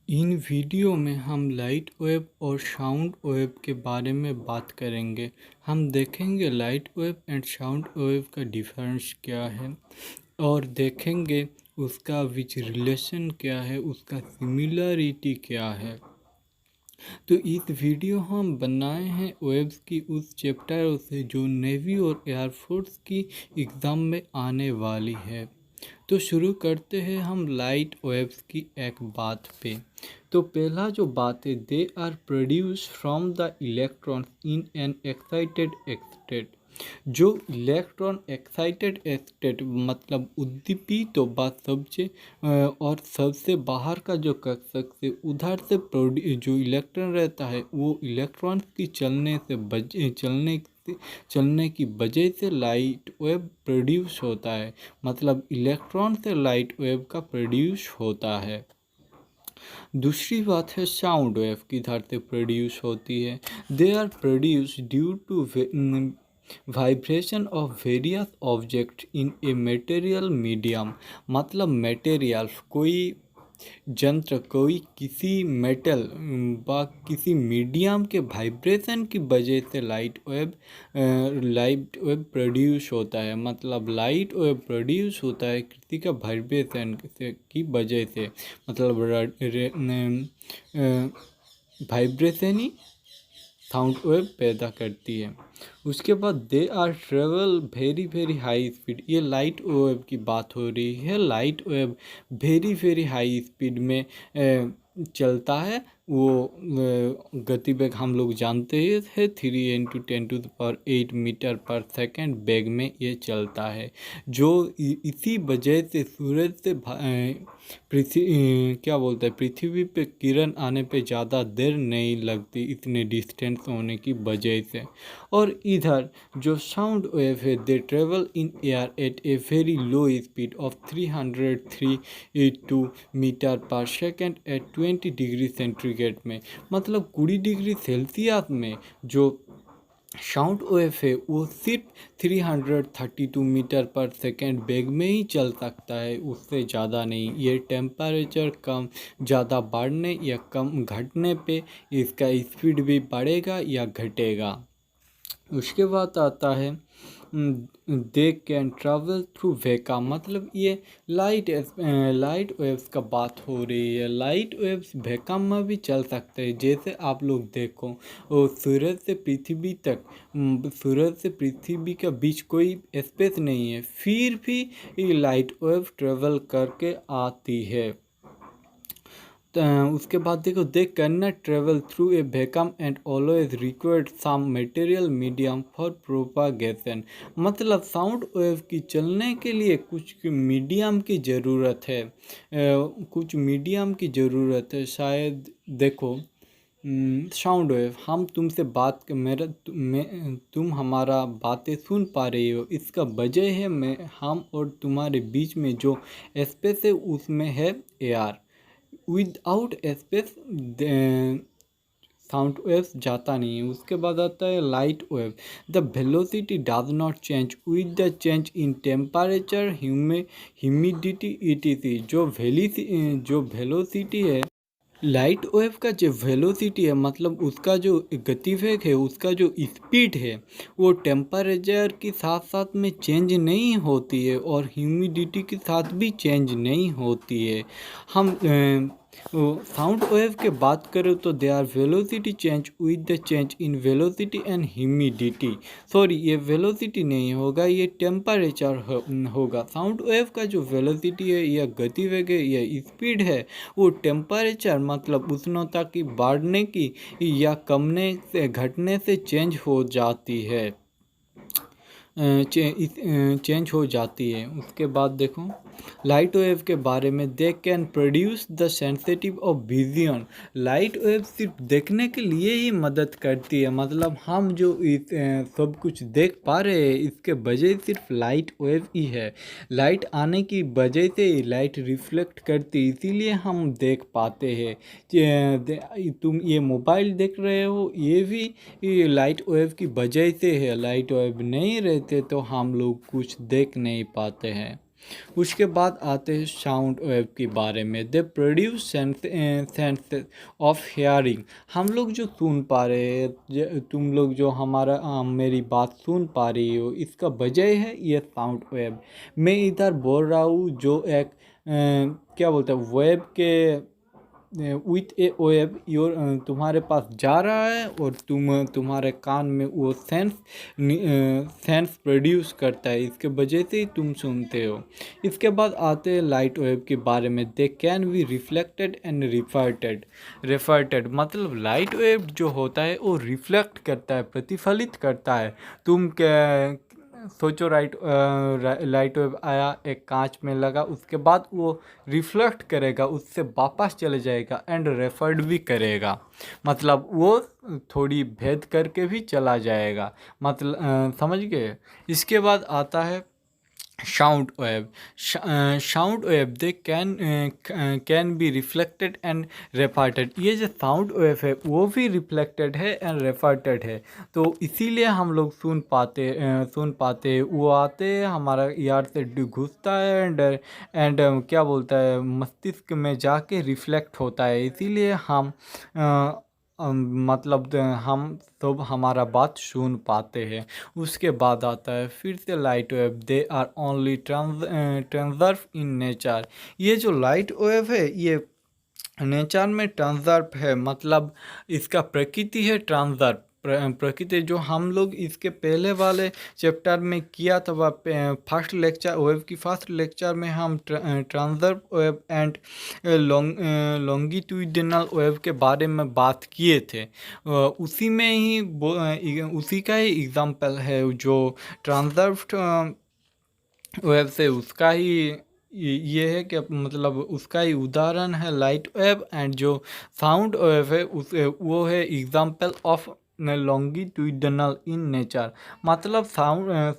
इन video में हम light wave और साउंड वेव के बारे में बात करेंगे। हम देखेंगे light wave and sound wave का डिफरेंस क्या है और देखेंगे उसका विच रिलेशन क्या है, उसका सिमिलरिटी क्या है। तो इस वीडियो हम बनाए हैं वेव्स की उस चैप्टर से जो नेवी और एयरफोर्स की एग्ज़ाम में आने वाली है। तो शुरू करते हैं हम लाइट वेव्स की एक बात पे। तो पहला जो बात है, they are produce from the electrons in an excited state. जो इलेक्ट्रॉन एक्साइटेड स्टेट मतलब उद्दीपित तो बात सबसे और सबसे बाहर का जो कर सकते उधर से जो इलेक्ट्रॉन रहता है वो इलेक्ट्रॉन की चलने की वजह से लाइट वेव प्रोड्यूस होता है। मतलब इलेक्ट्रॉन से लाइट वेव का प्रोड्यूस होता है। दूसरी बात है साउंड वेव किधर से प्रोड्यूस होती है। They are produce due to vibration of various object in a material medium. मतलब मटेरियल कोई यंत्र कोई किसी मेटल व किसी मीडियम के वाइब्रेशन की वजह से लाइट वेव प्रोड्यूस होता है। मतलब लाइट वेव प्रोड्यूस होता है किसी का वाइब्रेशन की वजह से। मतलब वाइब्रेशन ही साउंड वेव पैदा करती है। उसके बाद they are travel very very high speed. ये लाइट वेव की बात हो रही है। Light wave very very high speed में चलता है। वो गति वेग हम लोग जानते ही है 3 × 10⁸ मीटर पर सेकेंड वेग में ये चलता है। जो इसी वजह से सूरज से पृथ्वी पे किरण आने पे ज़्यादा देर नहीं लगती इतने डिस्टेंस होने की वजह से। और इधर जो साउंड वेव है they travel in air at a very low speed of 332 metre per second at 20 degree centigrade में। मतलब 20 डिग्री सेल्सियस में जो साउंड वेव है वो सिर्फ 332 मीटर पर सेकेंड वेग में ही चल सकता है, उससे ज़्यादा नहीं। ये टेम्परेचर कम ज़्यादा बढ़ने या कम घटने पे इसका स्पीड भी बढ़ेगा या घटेगा। उसके बाद आता है they can travel through vacuum. मतलब ये लाइट वेव्स का बात हो रही है। लाइट वेव्स वैक्यूम में भी चल सकते हैं। जैसे आप लोग देखो सूरज से पृथ्वी तक सूरज से पृथ्वी के बीच कोई स्पेस नहीं है, फिर भी लाइट वेव ट्रेवल करके आती है। उसके बाद देखो they can not travel through a vacuum and always required some material medium for propagation. मतलब साउंड वेव की चलने के लिए कुछ मीडियम की ज़रूरत है। कुछ मीडियम की ज़रूरत है। शायद देखो साउंड वेव हम तुमसे बात तुम हमारा बातें सुन पा रही हो, इसका वजह है हम और तुम्हारे बीच में जो स्पेस है उसमें है air. Without space sound waves जाता नहीं है। उसके बाद आता है light wave. The velocity does not change with the change in temperature humidity etc। जो वेलोसिटी है लाइट वेव का जो वेलोसिटी है मतलब उसका जो गतिवेग है उसका जो स्पीड है वो टेम्परेचर के साथ साथ में चेंज नहीं होती है और ह्यूमिडिटी के साथ भी चेंज नहीं होती है। हम साउंड वेव के बात करें तो they are velocity change with the change in velocity and humidity. Sorry, ये वेलोसिटी नहीं होगा, ये टेम्परेचर होगा। साउंड वेव का जो वेलोसिटी है या गतिवेग है या स्पीड है वो टेम्परेचर मतलब उष्णता की बढ़ने की या कमने से घटने से चेंज हो जाती है चेंज हो जाती है। उसके बाद देखो लाइट वेव के बारे में they can produce the sensitive of vision. Light wave सिर्फ देखने के लिए ही मदद करती है। मतलब हम जो सब कुछ देख पा रहे हैं इसके वजह सिर्फ लाइट वेव ही है। लाइट आने की वजह से लाइट रिफ्लेक्ट करती इसीलिए हम देख पाते हैं। तुम ये मोबाइल देख रहे हो ये भी लाइट वेव की वजह से है। लाइट वेव नहीं रहते तो हम लोग कुछ देख नहीं पाते हैं। उसके बाद आते हैं साउंड वेव के बारे में। They produce sense of hearing. हम लोग जो सुन पा रहे हैं, तुम लोग जो मेरी बात सुन पा रही हो, इसका वजह है ये साउंड वेव। मैं इधर बोल रहा हूँ जो एक क्या बोलते हैं वेब के विथ ए वेब योर तुम्हारे पास जा रहा है और तुम्हारे कान में वो सेंस प्रोड्यूस करता है, इसके वजह से ही तुम सुनते हो। इसके बाद आते हैं लाइट वेव के बारे में। They can be reflected and refracted मतलब लाइट वेव जो होता है वो रिफ्लेक्ट करता है, प्रतिफलित करता है। तुम क्या सोचो, लाइट वेव आया, एक कांच में लगा, उसके बाद वो रिफ्लेक्ट करेगा, उससे वापस चले जाएगा एंड रेफर्ड भी करेगा, मतलब वो थोड़ी भेद करके भी चला जाएगा, मतलब समझ गए। इसके बाद आता है sound wave they can be reflected and refracted. ये जो साउंड वेव है वो भी रिफ्लेक्टेड है एंड रेफर्टेड है, तो इसीलिए हम लोग सुन पाते वो आते हैं हमारा यार से घुसता है एंड क्या बोलता है मस्तिष्क में जाके रिफ्लेक्ट होता है, इसीलिए हम मतलब हम सब हमारा बात सुन पाते हैं। उसके बाद आता है फिर से light wave. They are only transverse in nature. ये जो लाइट वेव है ये नेचर में ट्रांसवर्स है, मतलब इसका प्रकृति है ट्रांसवर्स। प्रकृति जो हम लोग इसके पहले वाले चैप्टर में किया था, फर्स्ट लेक्चर वेव की फर्स्ट लेक्चर में हम transverse wave and longitudinal wave के बारे में बात किए थे। उसी में ही उसी का ही एग्जांपल है जो ट्रांसवर्स वेव से, उसका ही ये है कि मतलब उसका ही उदाहरण है लाइट वेव, एंड जो साउंड वेव है उस वो है example of longitudinal in nature. मतलब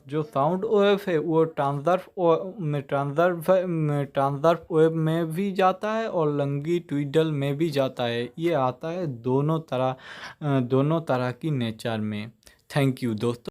जो साउंड वेव है वो ट्रांसवर्स वेव में भी जाता है और लॉन्गिट्यूडिनल में भी जाता है, ये आता है दोनों तरह की नेचर में। थैंक यू दोस्तों।